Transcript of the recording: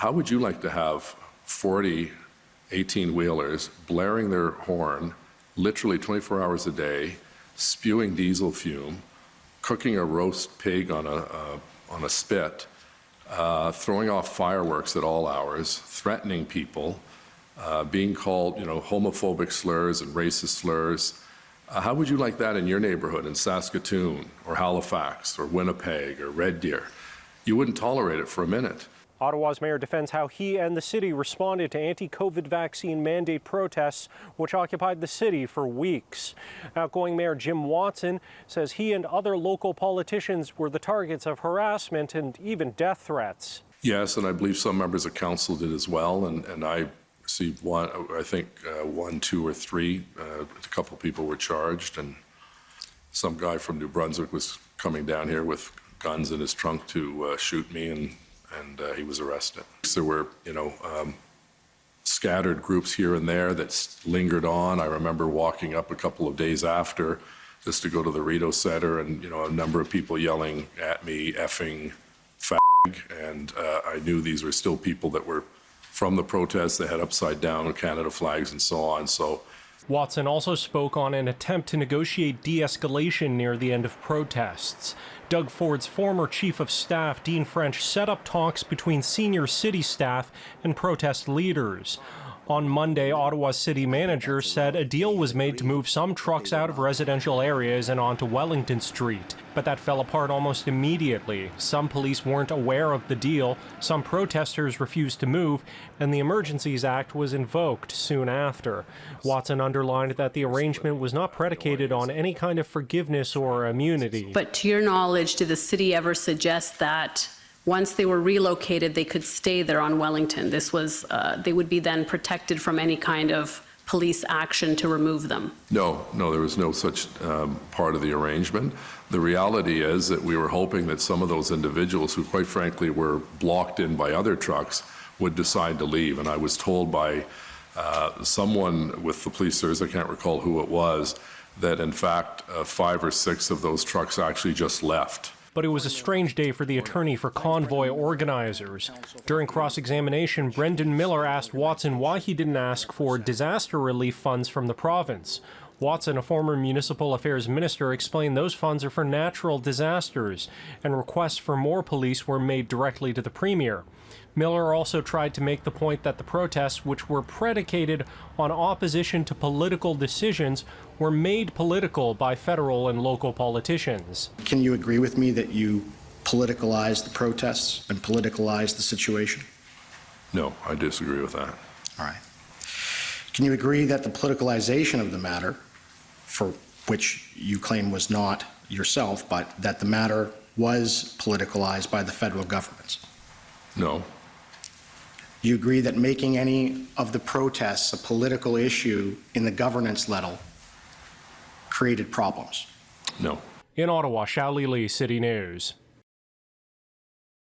How would you like to have 40 18-wheelers blaring their horn literally 24 hours a day, spewing diesel fume, cooking a roast pig on a spit, throwing off fireworks at all hours, threatening people, being called, homophobic slurs and racist slurs? How would you like that in your neighborhood in Saskatoon or Halifax or Winnipeg or Red Deer? You wouldn't tolerate it for a minute. Ottawa's mayor defends how he and the city responded to anti-COVID vaccine mandate protests, which occupied the city for weeks. Outgoing Mayor Jim Watson says he and other local politicians were the targets of harassment and even death threats. Yes, and I believe some members of council did as well, and I received one, I think one, two, or three. A couple of people were charged, and some guy from New Brunswick was coming down here with guns in his trunk to shoot me, and he was arrested. There were, scattered groups here and there that lingered on. I remember walking up a couple of days after just to go to the Rideau Center, and, a number of people yelling at me, effing, fag, and I knew these were still people that were from the protests. They had upside down Canada flags and so on. So Watson also spoke on an attempt to negotiate de-escalation near the end of protests. Doug Ford's former chief of staff, Dean French, set up talks between senior city staff and protest leaders. On Monday, Ottawa's city manager said a deal was made to move some trucks out of residential areas and onto Wellington Street, but that fell apart almost immediately. Some police weren't aware of the deal, some protesters refused to move, and the Emergencies Act was invoked soon after. Watson underlined that the arrangement was not predicated on any kind of forgiveness or immunity. But to your knowledge, did the city ever suggest that once they were relocated, they could stay there on Wellington? This was, they would be then protected from any kind of police action to remove them? No, there was no such part of the arrangement. The reality is that we were hoping that some of those individuals who, quite frankly, were blocked in by other trucks would decide to leave. And I was told by someone with the police service, I can't recall who it was, that in fact 5 or 6 of those trucks actually just left. But it was a strange day for the attorney for convoy organizers. During cross-examination, Brendan Miller asked Watson why he didn't ask for disaster relief funds from the province. Watson, a former municipal affairs minister, explained those funds are for natural disasters, and requests for more police were made directly to the premier. Miller also tried to make the point that the protests, which were predicated on opposition to political decisions, were made political by federal and local politicians. Can you agree with me that you politicalized the protests and politicalized the situation? No, I disagree with that. All right. Can you agree that the politicalization of the matter, for which you claim was not yourself, but that the matter was politicalized by the federal government? No. Do you agree that making any of the protests a political issue in the governance level created problems? No. In Ottawa, Xiaoli Li, City News.